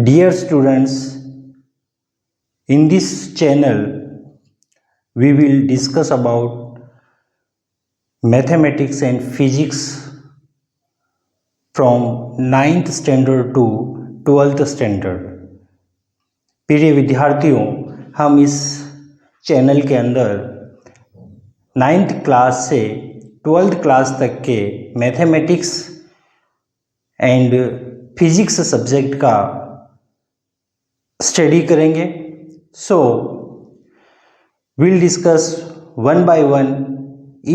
Dear students, in this channel we will discuss about mathematics and physics from 9th standard to 12th standard। प्रिय विद्यार्थियों, हम इस channel के अंदर 9th class से 12th क्लास तक के मैथमेटिक्स एंड फिजिक्स सब्जेक्ट का स्टडी करेंगे। सो we'll discuss one by one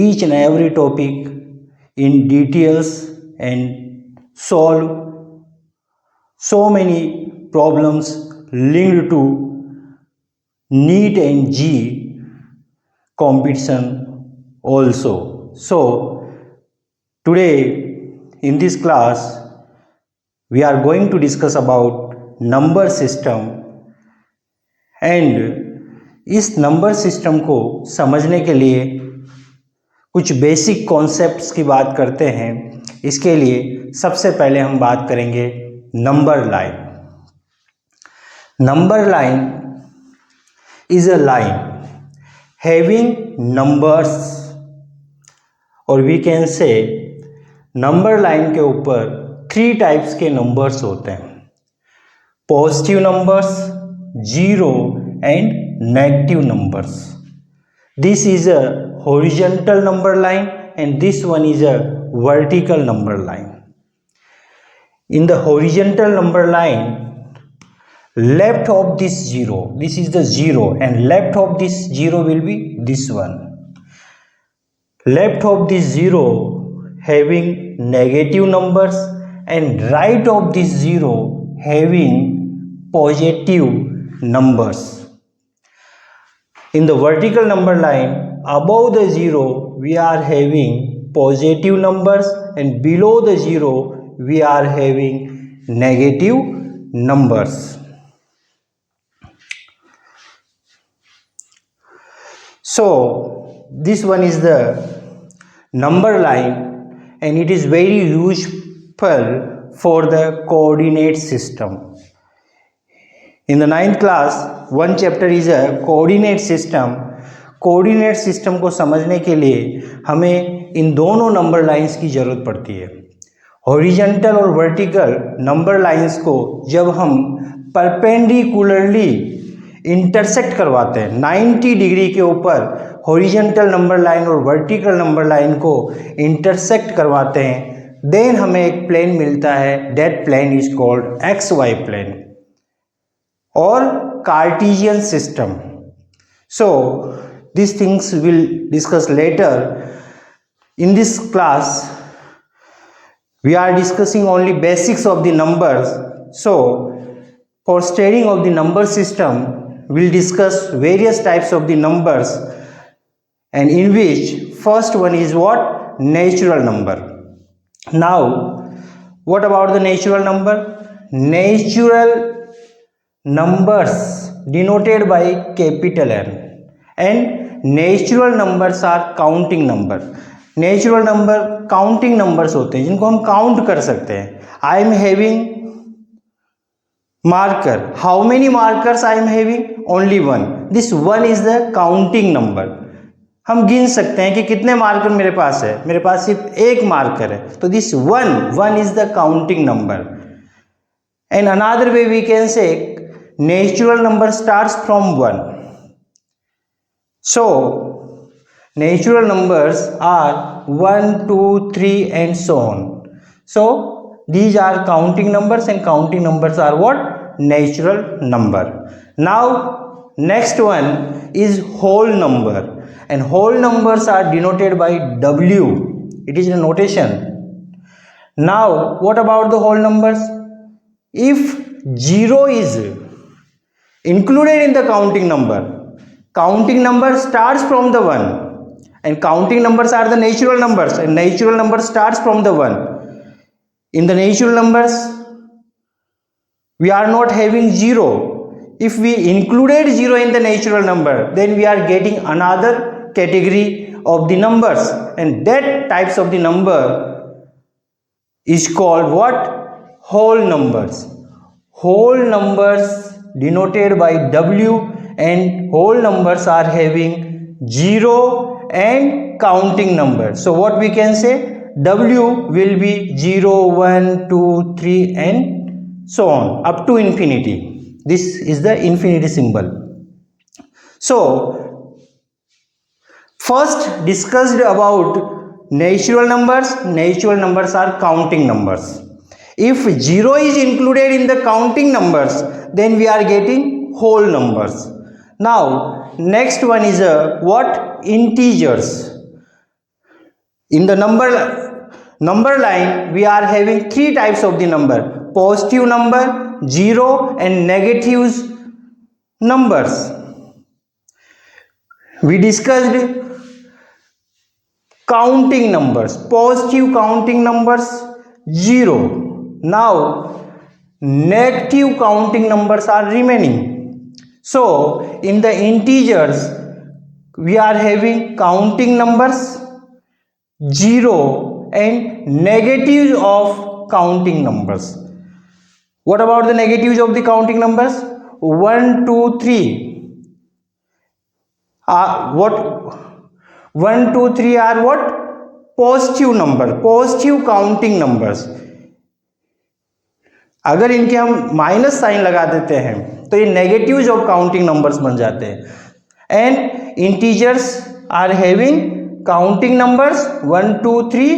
each and every topic in details and solve so many problems linked to NEET and JEE competition also. So today in this class we are going to discuss about number system, and इस number system को समझने के लिए कुछ basic concepts की बात करते हैं। इसके लिए सबसे पहले हम बात करेंगे number line. Number line is a line having numbers, और we can say number line के ऊपर 3 टाइप्स के नंबर्स होते हैं: positive numbers, zero and negative numbers. This is a horizontal number line and this one is a vertical number line. In the horizontal number line, left of this zero, this is the zero, and left of this zero will be this one. Left of this zero having negative numbers and right of this zero having positive numbers. In the vertical number line, above the zero we are having positive numbers and below the zero we are having negative numbers. So this one is the number line and it is very useful for the coordinate system. In the 9th class, one chapter is a coordinate system. Coordinate system को समझने के लिए हमें इन दोनों number lines की ज़रूरत पड़ती है। हॉरिजॉन्टल और वर्टिकल नंबर लाइंस को जब हम परपेंडिकुलरली इंटरसेक्ट करवाते हैं, 90 डिग्री के ऊपर हॉरिजॉन्टल नंबर लाइन और वर्टिकल नंबर लाइन को इंटरसेक्ट करवाते हैं, देन हमें एक प्लेन मिलता है। That plane is called X Y plane or Cartesian system. So these things we'll discuss later. In this class we are discussing only basics of the numbers. So for studying of the number system we'll discuss various types of the numbers, and in which first one is what? Natural number. Now what about the natural number? Natural numbers denoted by capital N and natural numbers are counting number. Natural number counting numbers होते हैं जिनको हम count कर सकते हैं। I am having marker. How many markers I am having? Only one. This one is the counting number. हम गिन सकते हैं कि कितने मार्कर मेरे पास है। मेरे पास सिर्फ एक मार्कर है, तो this one is the counting number. And another way we can say natural number starts from 1. So natural numbers are 1, 2, 3 and so on. So these are counting numbers and counting numbers are what? Natural number. Now next one is whole number, and whole numbers are denoted by W. It is a notation. Now what about the whole numbers? If 0 is included in the counting number starts from the 1, and counting numbers are the natural numbers, and natural number starts from the 1. In the natural numbers we are not having 0. If we included 0 in the natural number, then we are getting another category of the numbers, and that types of the number is called what? Whole numbers. whole numbers denoted by W and whole numbers are having 0 and counting number. So what we can say, W will be 0, 1, 2, 3 and so on up to infinity. This is the infinity symbol. So first discussed about natural numbers. Natural numbers are counting numbers. If 0 is included in the counting numbers, then we are getting whole numbers. Now next one is what? Integers. In the number line we are having three types of the number: positive number, zero and negative numbers. We discussed counting numbers, positive counting numbers 0. Now negative counting numbers are remaining. So in the integers we are having counting numbers 0 and negatives of counting numbers. What about the negatives of the counting numbers? 1, 2, 3. What? 1, 2, 3 are what? Positive number, positive counting numbers. अगर इनके हम minus sign लगा देते हैं तो ये negatives of counting numbers बन जाते हैं. And integers are having counting numbers 1, 2, 3,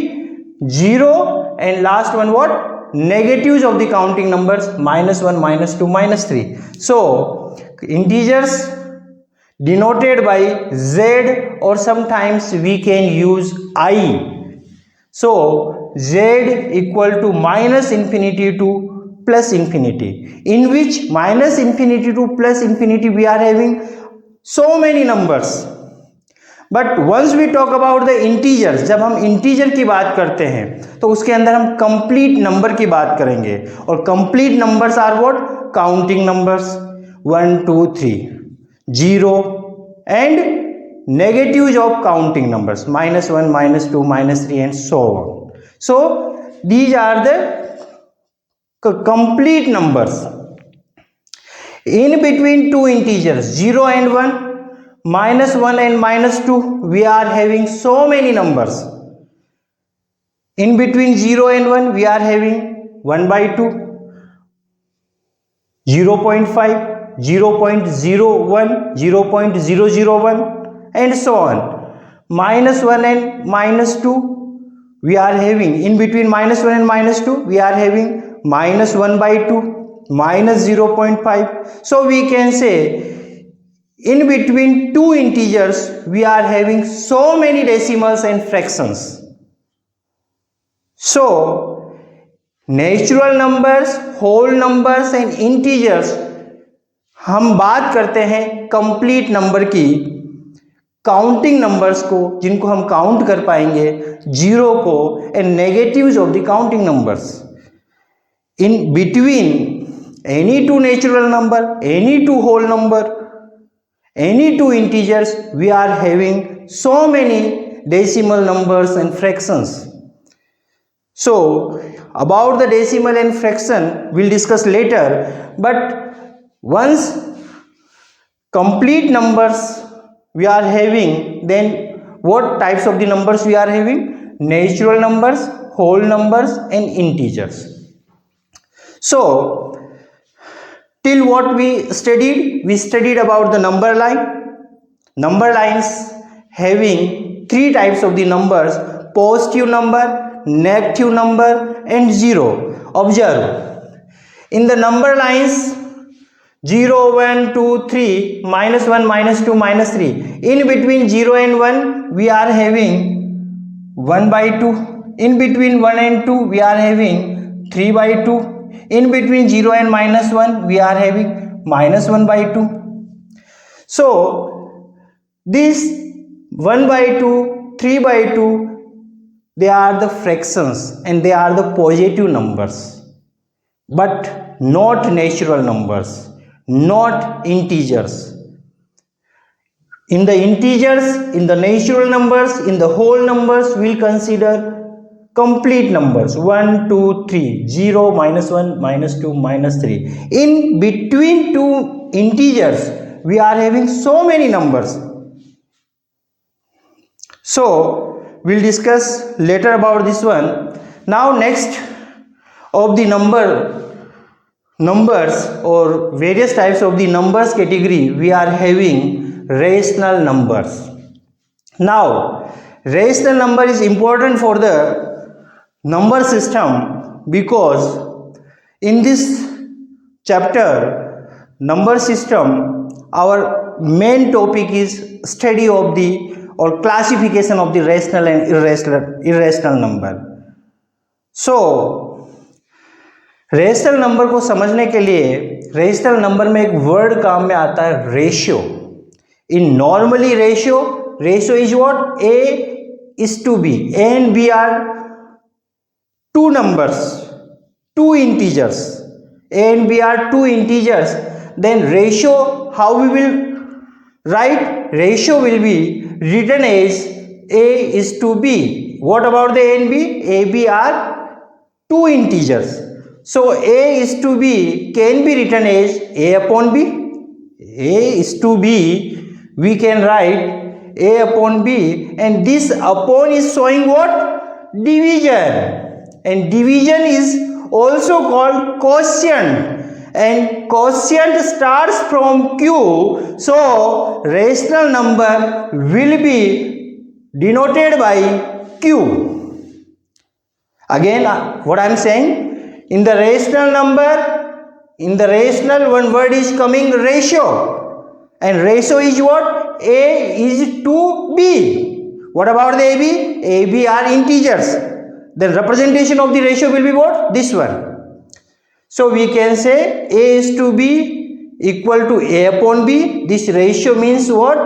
0 and last one what? Negatives of the counting numbers -1, -2, -3. So integers denoted by Z, or sometimes we can use I. So Z equal to -infinity to +infinity, in which -infinity to +infinity we are having so many numbers. But once we talk about the integers, जब हम integer की बात करते हैं तो उसके अंदर हम कंप्लीट नंबर की बात करेंगे. और complete numbers are what? Counting numbers 1, 2, 3, 0 and negatives of counting numbers -1, -2, -3 and so on. So these are the complete numbers. In between two integers 0 and 1, -1 and -2, we are having so many numbers. In between 0 and 1 we are having 1/2, 0.5, 0.01, 0.001 and so on. -1 and -2 we are having, in between -1 and -2 we are having -1/2, -0.5. So we can say in between two integers we are having so many decimals and fractions. So natural numbers, whole numbers and integers, हम बात करते हैं complete number की, counting numbers को जिनको हम count कर पाएंगे, जीरो को, and negatives of the counting numbers. In between any two natural number, any two whole number, any two integers, we are having so many decimal numbers and fractions. So about the decimal and fraction we'll discuss later, but once complete numbers we are having, then what types of the numbers we are having? Natural numbers, whole numbers and integers. So till what we studied about the number line. Number lines having three types of the numbers: positive number, negative number and 0. Observe, in the number lines 0, 1, 2, 3, -1, -2, -3, in between 0 and 1 we are having 1/2, in between 1 and 2 we are having 3/2, in between 0 and -1 we are having -1/2. So this 1/2, 3/2, they are the fractions and they are the positive numbers, but not natural numbers, not integers. In the integers, in the natural numbers, in the whole numbers, we'll consider complete numbers 1, 2, 3, 0, -1, -2, -3. In between two integers, we are having so many numbers. So we'll discuss later about this one. Now next of the numbers or various types of the numbers category, we are having rational numbers. Now rational number is important for the number system because in this chapter number system, our main topic is study of the or classification of the rational and irrational number. So rational number को समझने के लिए rational number में एक word काम में आता है ratio. In normally ratio is what? A is to B. A and B are two numbers, two integers. A and B are two integers. Then ratio, how we will write? Ratio will be written as A is to B. What about the A and B? A, B are two integers. So A is to B can be written as A upon B. A is to B, we can write A upon B, and this upon is showing what? Division. And division is also called quotient. And quotient starts from Q. So rational number will be denoted by Q. Again, what I am saying? In the rational number, in the rational one word is coming ratio, and ratio is what? A is to B. What about the AB? AB are integers. The representation of the ratio will be what? This one. So we can say A is to B equal to A upon B. This ratio means what?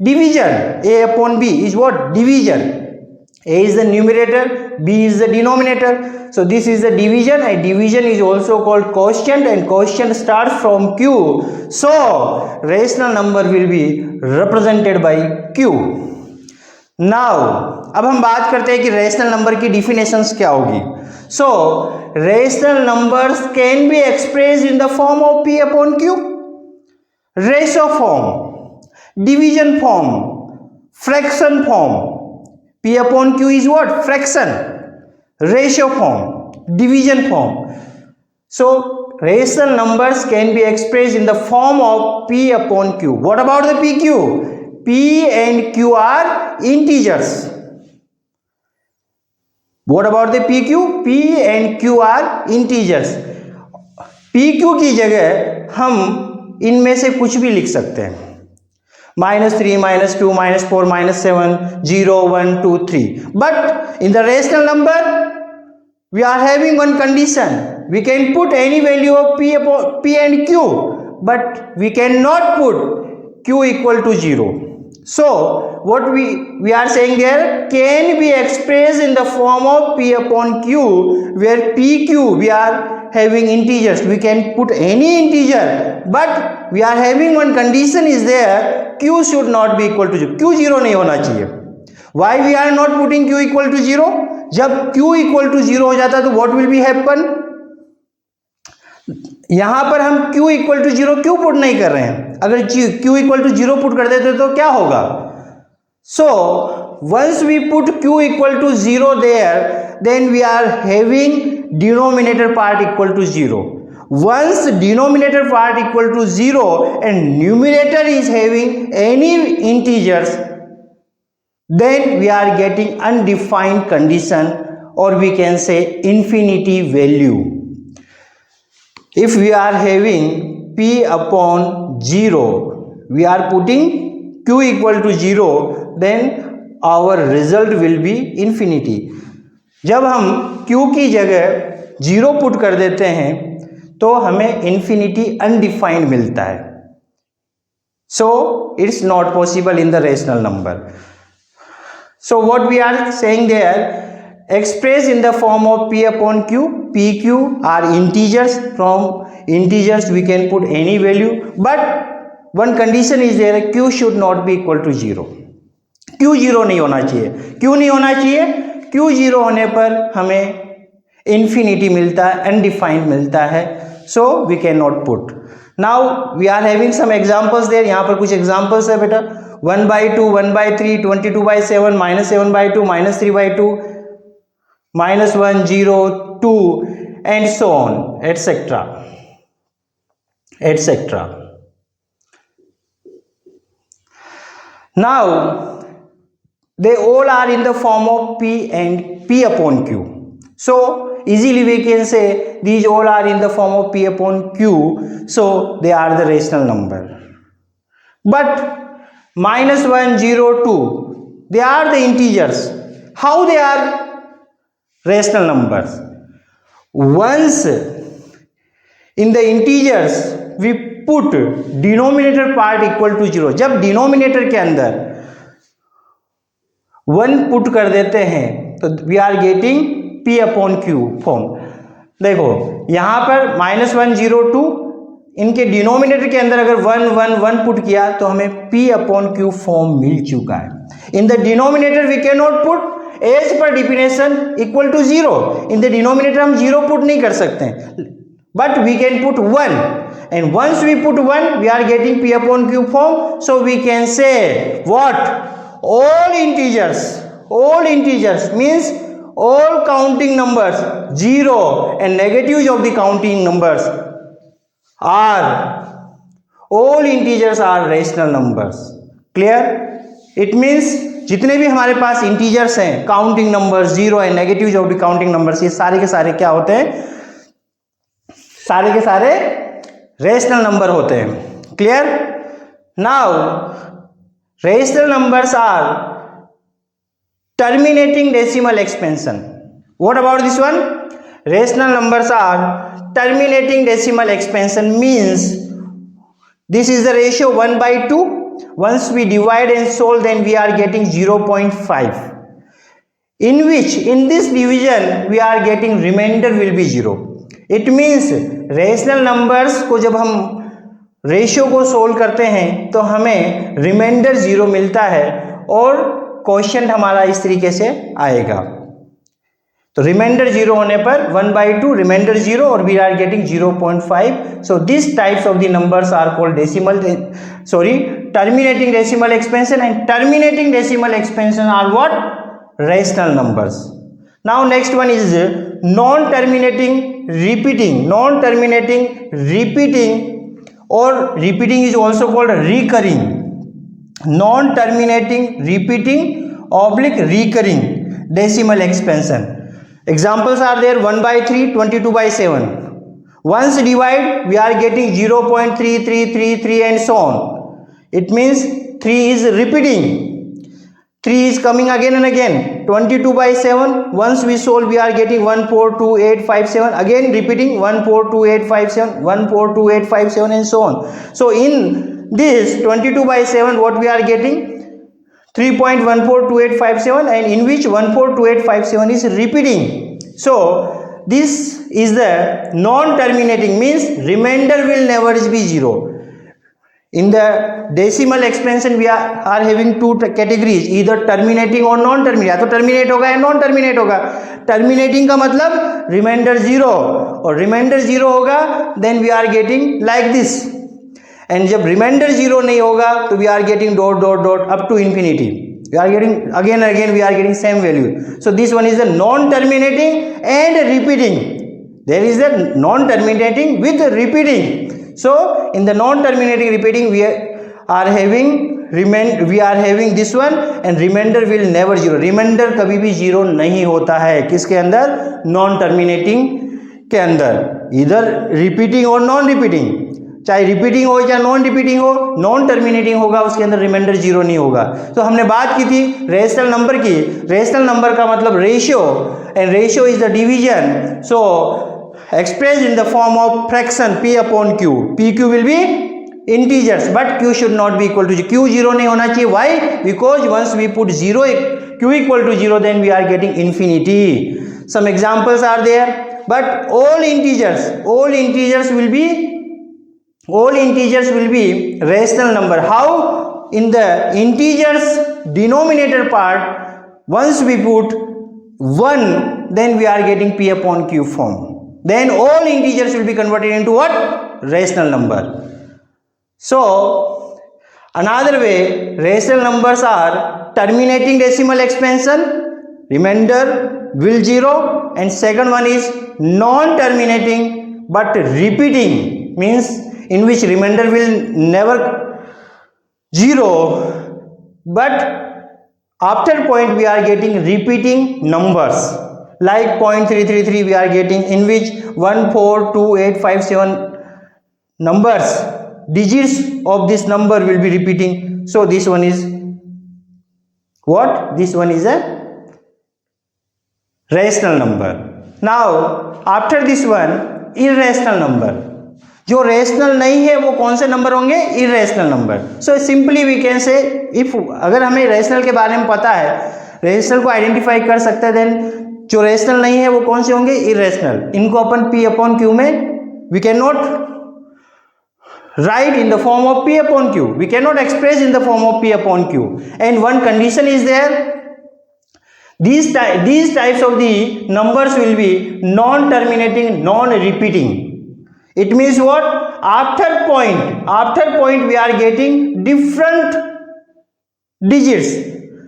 Division. A upon B is what? Division. A is the numerator, B is the denominator. So this is the division, and division is also called quotient, and quotient starts from Q. So rational number will be represented by Q. Now अब हम बात करते हैं कि rational number की definitions क्या होगी. So rational numbers can be expressed in the form of P upon Q, ratio form, division form, fraction form. P upon Q is what? Fraction. Ratio form, division form. So rational numbers can be expressed in the form of P upon Q. What about the PQ? P and Q are integers. What about the PQ? P and Q are integers. PQ की जगह हम इनमें से कुछ भी लिख सकते हैं. -3, -2, -4, -7, 0, 1, 2, 3. But in the rational number, we are having one condition. We can put any value of P and Q, but we cannot put Q equal to 0. So what we are saying there can be expressed in the form of P upon Q, where PQ we are having integers. We can put any integer, but we are having one condition is there. Q should not be equal to 0. Q 0 नहीं होना चाहिए. Why we are not putting Q equal to 0? जब Q equal to 0 हो जाता है तो what will be happen? यहां पर हम Q equal to 0 क्यों पुट नहीं कर रहे हैं? अगर Q equal to 0 पुट कर देते तो क्या होगा? So once we put Q equal to 0 there, then we are having denominator part equal to 0. Once denominator part equal to 0 and numerator is having any integers, then we are getting undefined condition, or we can say infinity value. If we are having P upon 0, we are putting Q equal to 0, then our result will be infinity. जब हम Q की जगह 0 put कर देते हैं तो हमें infinity undefined मिलता है. So it's not possible in the rational number. So what we are saying there, expressed in the form of P upon Q. PQ are integers. From integers we can put any value, but one condition is there, Q should not be equal to 0. Q 0 नहीं होना चाहिए. क्यों नहीं होना चाहिए? Q 0 होने पर हमें infinity मिलता है, undefined मिलता है, so we cannot put. Now we are having some examples there. यहाँ पर कुछ examples है बेटा, 1/2, 1/3, 22/7, -7/2, -3/2, -1, 0, 2 and so on, etc. etc. Now they all are in the form of P and P upon Q. So easily we can say these all are in the form of P upon Q, so they are the rational number. But -1, 0, 2, they are the integers. How they are rational numbers? Once in the integers we put denominator part equal to 0, जब denominator के अंदर 1 put कर देते हैं तो we are getting P upon Q form. देखो यहाँ पर -1, 0, 2 इनके डिनोमिनेटर के अंदर अगर 1, 1, 1 पुट किया तो हमें P अपॉन Q फॉर्म मिल चुका है. In the denominator we can not put as per definition equal to 0. In the denominator हम 0 पुट नहीं कर सकते हैं, but we can put 1, and once we put 1 we are getting P upon Q form. So we can say what? All integers means all counting numbers, 0 and negatives of the counting numbers are, all integers are rational numbers. Clear? It means जितने भी हमारे पास integers हैं, counting numbers, 0 and negatives of the counting numbers, ये सारे के सारे क्या होते हैं? सारे के सारे रेशनल नंबर होते हैं. Clear? Now rational numbers are terminating decimal expansion. What about this one? Rational numbers are terminating decimal expansion means this is the ratio 1/2. Once we divide and solve, then we are getting 0.5, in which in this division we are getting remainder will be 0. It means rational numbers को जब हम ratio को solve करते हैं तो हमें reminder 0 मिलता है और क्वोशिएंट हमारा इस तरीके से आएगा. तो रिमाइंडर 0 होने पर 1/2 रिमाइंडर 0 और we are getting 0.5. So this types of the numbers are called terminating decimal expansion, and terminating decimal expansion are what? Rational numbers. Now next one is non terminating repeating और repeating is also called recurring. Non-terminating, repeating, recurring decimal expansion. Examples are there: 1/3, 22/7. Once divide, we are getting 0.3333 and so on. It means 3 is repeating. 3 is coming again and again. 22/7. Once we solve, we are getting 142857. Again repeating 142857, 142857 and so on. So in this 22/7, what we are getting? 3.142857, and in which 142857 is repeating. So this is the non-terminating, means remainder will never be 0. In the decimal expansion we are having two categories, either terminating or non-terminating. या तो terminate होगा या non-terminate होगा. Terminating का मतलब remainder 0, और remainder 0 होगा then we are getting like this. And जब remainder 0 नहीं होगा तो we are getting dot dot dot up to infinity. We are getting again and again, we are getting same value. So this one is the non-terminating and repeating. There is a non-terminating with repeating. So in the non-terminating repeating we are having this one, and remainder will never 0. remainder कभी भी 0 नहीं होता है. किसके अंदर? non-terminating के अंदर. इधर repeating और non-repeating, चाहे रिपीटिंग हो या नॉन रिपीटिंग हो, नॉन टर्मिनेटिंग होगा, उसके अंदर रिमाइंडर 0 नहीं होगा. तो हमने बात की थी रेशनल नंबर की. रेशनल नंबर का मतलब ratio, and ratio is the division. So expressed in the form of fraction P upon Q. PQ will be integers, but Q should not be equal to 0. Q 0 नहीं होना चाहिए. Why? Because once we put 0, Q equal to 0, then we are getting infinity. Some examples are there, but all integers will be rational number. How? In the integers denominator part, once we put 1, then we are getting P upon Q form. Then all integers will be converted into what? Rational number. So another way, rational numbers are terminating decimal expansion, remainder will 0, and second one is non-terminating but repeating, means in which remainder will never 0, but after point we are getting repeating numbers, like 0.333 we are getting, in which 1, 4, 2, 8, 5, 7 numbers, digits of this number will be repeating. So this one is what? This one is a rational number. Now after this one, irrational number. जो rational नहीं है वो कौन से number होंगे? Irrational number. So simply we can say, if अगर हमें rational के बारे में पता है, रेशनल को आइडेंटिफाई कर सकते हैं, देन जो रेशनल नहीं है वो कौन से होंगे? इरेशनल. इनको अपन P अपॉन Q में we can not write in the form of P upon Q. We cannot express in the form of P upon Q. And one condition is there. These types of the numbers will be non-terminating, non-repeating. It means what? After point we are getting different digits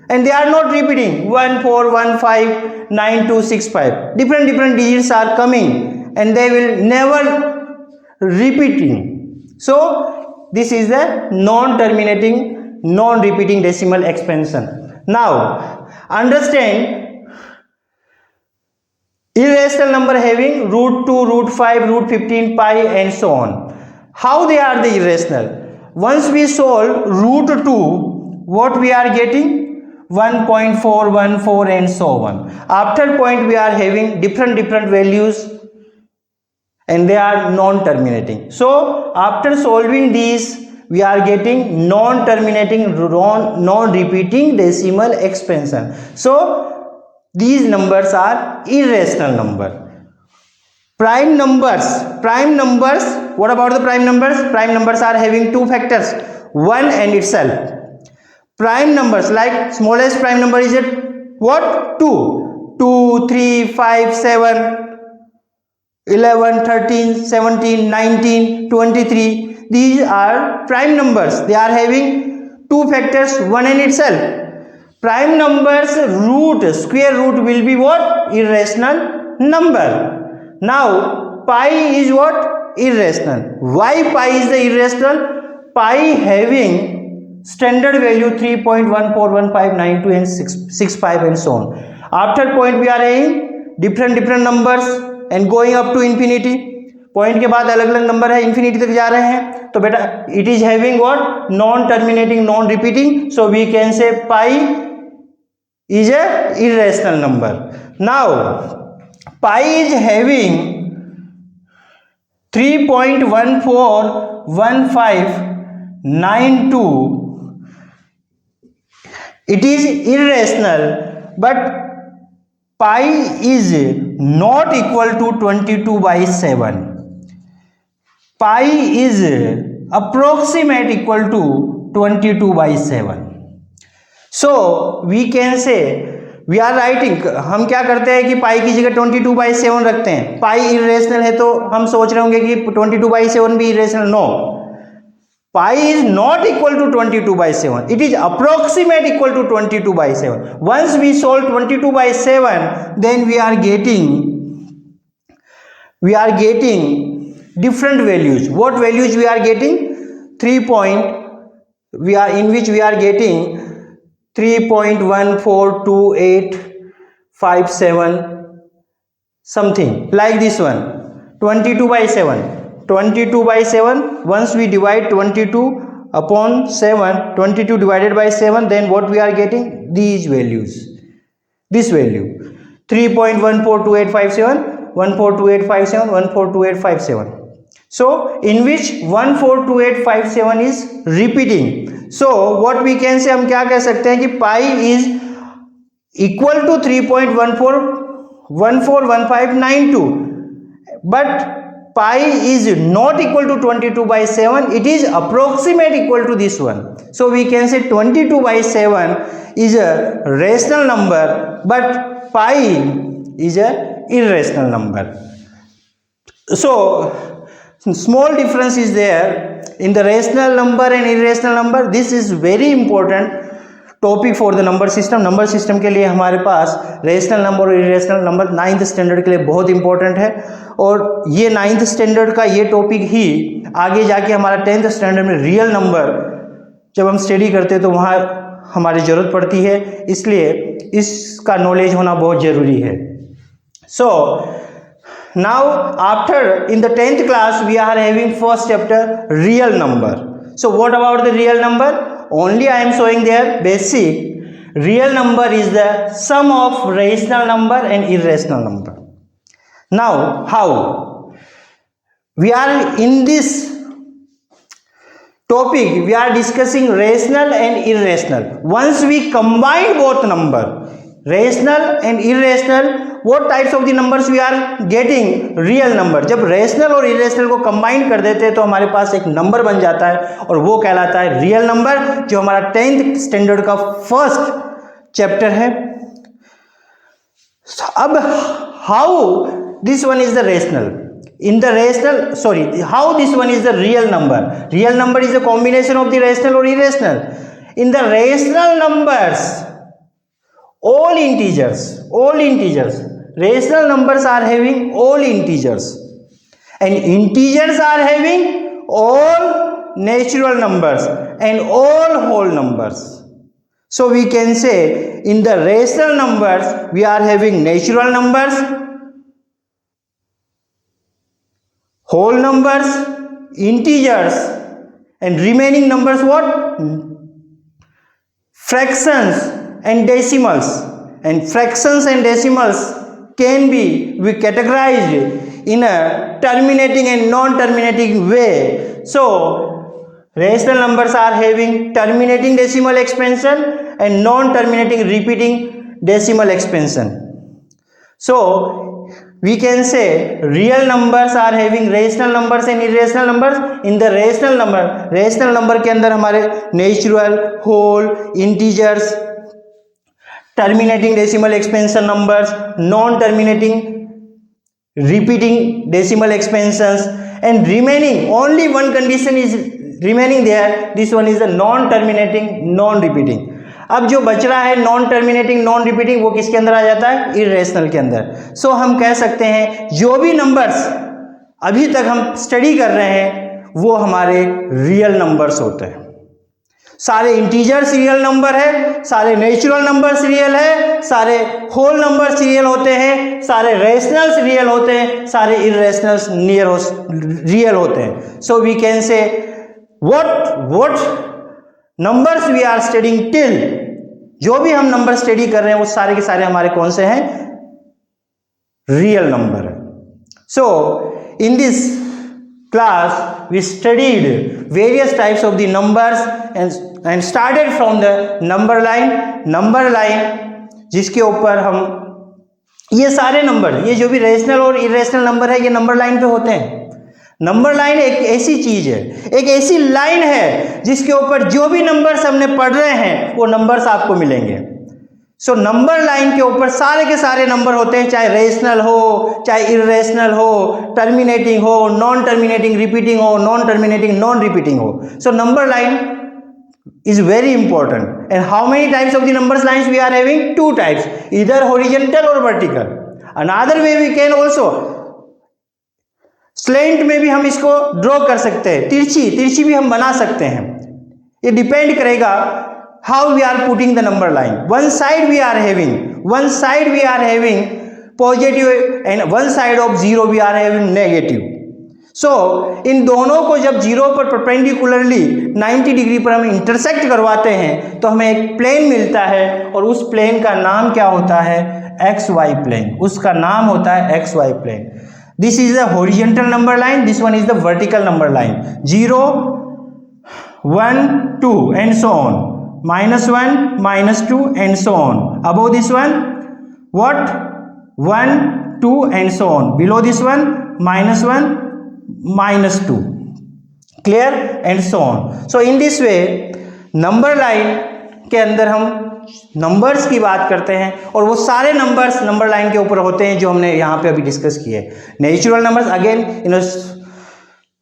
and they are not repeating. 1, 4, 1, 5, 9, 2, 6, 5. Different digits are coming and they will never repeating. So this is the non-terminating, non-repeating decimal expansion. Now understand, irrational number having root 2, root 5, root 15, pi and so on. How they are the irrational? Once we solve root 2, what we are getting? 1.414 and so on. After point we are having different values and they are non-terminating. So after solving these, we are getting non-terminating, non-repeating decimal expansion. So these numbers are irrational number. Prime numbers, what about the prime numbers? Prime numbers are having two factors, 1 and itself. Prime numbers, like smallest prime number is it what? 2, 2, 3, 5, 7, 11, 13, 17, 19, 23. These are prime numbers. They are having two factors, 1 and itself. Prime numbers square root will be what? Irrational number. Now pi is what? Irrational. Why pi is the irrational? Pi having standard value 3.141592 and 65 and so on. After point we are having different numbers and going up to infinity. Point के बाद अलग अलग number है, infinity तक जा रहे हैं, तो बेटा it is having what? Non terminating, non repeating. So we can say pi is a irrational number. Now pi is having 3.141592. It is irrational, but pi is not equal to 22/7. Pi is approximate equal to 22/7. So we can say, we are writing, हम क्या करते हैं कि पाई की जगह 22/7 रखते हैं. पाई irrational है तो हम सोच रहे होंगे कि 22/7 भी irrational. No, pi is not equal to 22/7. It is approximate equal to 22/7. Once we solve 22/7, then we are getting different values. What values we are getting? 3.142857 something like this one. 22/7. 22/7. Once we divide 22 upon 7, 22 divided by 7, then what we are getting? These values. This value 3.142857, 142857, 142857. So in which 142857 is repeating. So what we can say, हम क्या कह सकते हैं कि pi is equal to 3.141592, but pi is not equal to 22/7. It is approximate equal to this one. So we can say 22/7 is a rational number, but pi is a irrational number. So small difference is there in the rational number and irrational number. This is very important topic for the number system. Number system के लिए हमारे पास rational number और irrational number 9th standard के लिए बहुत important है, और ये 9th स्टैंडर्ड का ये टॉपिक ही आगे जाके हमारा 10th स्टैंडर्ड में रियल नंबर जब हम स्टडी करते हैं तो वहाँ हमारी ज़रूरत पड़ती है, इसलिए इसका नॉलेज होना बहुत ज़रूरी है. So now after in the 10th class we are having first chapter real number. So what about the real number? Only I am showing there basic. Real number is the sum of rational number and irrational number. Now how? We are in this topic, we are discussing rational and irrational. Once we combine both number, rational and irrational, what types of the numbers we are getting? Real number. जब rational और irrational को combine कर देते हैं तो हमारे पास एक number बन जाता है और वो कहलाता है रियल नंबर, जो हमारा 10th स्टैंडर्ड का फर्स्ट चैप्टर है. अब how this one is the rational? In the rational, sorry, how this one is the real number? Real number is a combination of the rational or irrational. In the rational numbers, all integers, rational numbers are having all integers, and integers are having all natural numbers and all whole numbers. So we can say in the rational numbers we are having natural numbers, whole numbers, integers, and remaining numbers what? Fractions and decimals. And fractions and decimals can be categorized in a terminating and non-terminating way. So rational numbers are having terminating decimal expansion and non-terminating repeating decimal expansion. So we can say real numbers are having rational numbers and irrational numbers. In the rational number के अंदर हमारे natural, whole, integers, terminating decimal expansion numbers, non-terminating repeating decimal expansions, and remaining only one condition is remaining there. This one is the non-terminating non-repeating. अब जो बच रहा है non terminating non repeating वो किसके अंदर आ जाता है? इरेशनल के अंदर. सो हम कह सकते हैं जो भी नंबर्स अभी तक हम स्टडी कर रहे हैं वो हमारे रियल नंबर्स होते हैं. सारे इंटीजर्स रियल नंबर है, सारे नेचुरल नंबर्स रियल है, सारे होल नंबर्स रियल होते हैं, सारे रेशनल्स रियल होते हैं, सारे इरेशनल्स रियल होते हैं. So we can say what numbers we are studying till, जो भी हम नंबर स्टडी कर रहे हैं वो सारे के सारे हमारे कौन से हैं? रियल नंबर है. So in this class we studied various types of the numbers and started from the number line जिसके ऊपर हम ये सारे नंबर, ये जो भी रेशनल और इरेशनल नंबर है ये नंबर लाइन पे होते हैं. नंबर लाइन एक ऐसी चीज है, एक ऐसी लाइन है जिसके ऊपर जो भी नंबर्स हमने पढ़ रहे हैं वो नंबर्स आपको मिलेंगे. सो नंबर लाइन के ऊपर सारे के सारे नंबर होते हैं, चाहे रेशनल हो चाहे इरेशनल हो, टर्मिनेटिंग हो, नॉन टर्मिनेटिंग रिपीटिंग हो, नॉन टर्मिनेटिंग नॉन रिपीटिंग हो. So number line is very important. And how many types of the numbers lines we are having? 2 types, either horizontal or vertical. Another way we can also slant में भी हम इसको draw कर सकते हैं, तिरछी भी हम बना सकते हैं. ये डिपेंड करेगा how we are putting the number line. One side we are having positive and one side of 0 we are having negative. So इन दोनों को जब 0 पर परपेंडिकुलरली 90 डिग्री पर हम इंटरसेक्ट करवाते हैं तो हमें एक प्लेन मिलता है, और उस प्लेन का नाम क्या होता है? XY plane. उसका नाम होता है XY plane. This is the horizontal number line, this one is the vertical number line. 0, 1, 2 and so on. -1, -2 and so on. Above this one what? 1, 2 and so on. Below this one -1, -2. Clear? And so on. So in this way number line के अंदर हम numbers की बात करते हैं और वो सारे नंबर्स नंबर लाइन के ऊपर होते हैं जो हमने यहाँ पे अभी डिस्कस किए। Natural numbers again in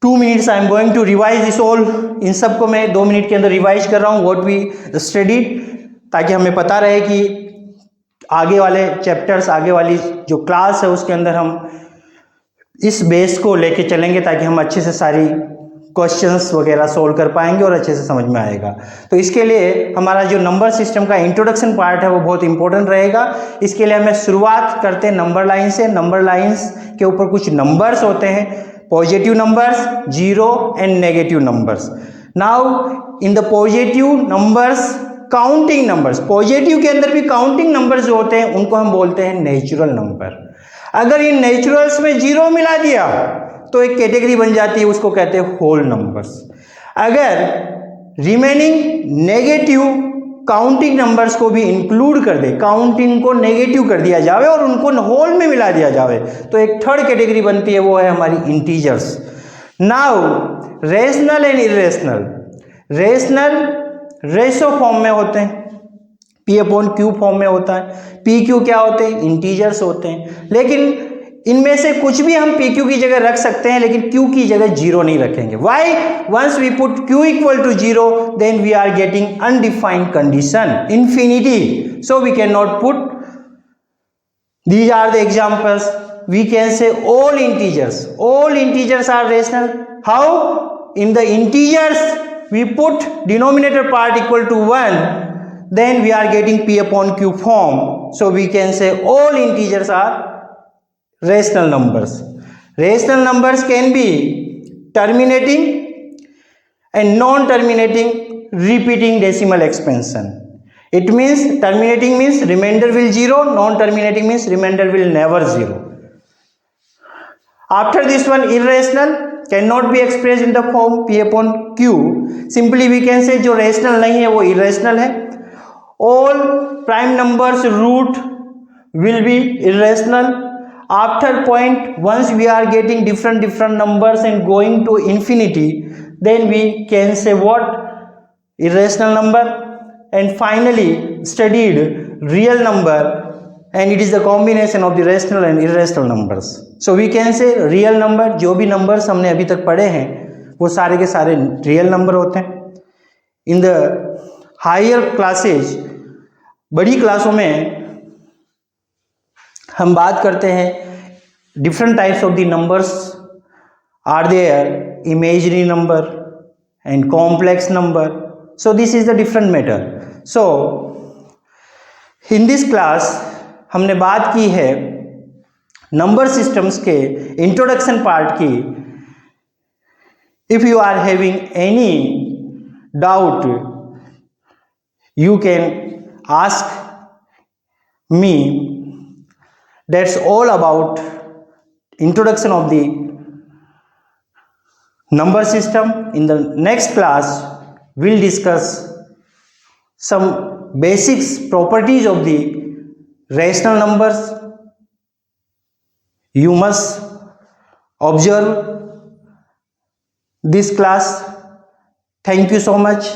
2 minutes I am going to revise this all. इन सबको मैं 2 मिनट के अंदर रिवाइज कर रहा हूँ व्हाट वी स्टडीड, ताकि हमें पता रहे कि आगे वाले चैप्टर्स, आगे वाली जो क्लास है उसके अंदर हम इस बेस को लेके चलेंगे ताकि हम अच्छे से सारी क्वेश्चंस वगैरह सोल्व कर पाएंगे और अच्छे से समझ में आएगा। तो इसके लिए हमारा जो नंबर सिस्टम का इंट्रोडक्शन पार्ट है वो बहुत इंपॉर्टेंट रहेगा। इसके लिए हमें शुरुआत करते हैं नंबर लाइन से। नंबर लाइंस के ऊपर कुछ नंबर्स होते हैं, positive numbers, zero and negative numbers. Now in the positive numbers counting numbers, positive के अंदर भी काउंटिंग नंबर्स जो होते हैं उनको हम बोलते हैं नेचुरल नंबर। अगर इन नेचुरल्स में जीरो मिला दिया तो एक कैटेगरी बन जाती है, उसको कहते हैं होल नंबर्स। अगर रिमेनिंग नेगेटिव काउंटिंग नंबर्स को भी इंक्लूड कर दे, काउंटिंग को नेगेटिव कर दिया जावे और उनको होल में मिला दिया जावे, तो एक थर्ड कैटेगरी बनती है, वो है हमारी integers. Now rational and irrational. Rational ratio form में होते हैं, पी अपॉन क्यू फॉर्म में होता है। पी क्यू क्या होते हैं? इंटीजर्स होते हैं। लेकिन इनमें से कुछ भी हम पी क्यू की जगह रख सकते हैं, लेकिन क्यू की जगह जीरो नहीं रखेंगे। Why? Once we put Q equal to zero then we are getting undefined condition, infinity, so we can not put. These are the examples. We can say all integers, all integers are rational. How? In the integers we put denominator part equal to 1, then we are getting p upon q form, so we can say all integers are rational numbers. Rational numbers can be terminating and non-terminating repeating decimal expansion. It means terminating means remainder will 0, non-terminating means remainder will never 0. After this one, irrational cannot be expressed in the form p upon q. Simply we can say जो rational नहीं है वो irrational है. All prime numbers root will be irrational. After point, once we are getting different numbers and going to infinity, then we can say what? Irrational number. And finally studied real number, and it is the combination of the rational and irrational numbers. So we can say real number, जो भी numbers हमने अभी तक पढ़े हैं वो सारे के सारे real number होते हैं. In the higher classes, बड़ी क्लासों में हम बात करते हैं different types of the numbers are there, imaginary number and complex number. So this is the different matter. So in this class हमने बात की है नंबर सिस्टम्स के इंट्रोडक्शन पार्ट की. If you are having any doubt you can ask me. That's all about introduction of the number system. In the next class we'll discuss some basics properties of the rational numbers. You must observe this class. Thank you so much.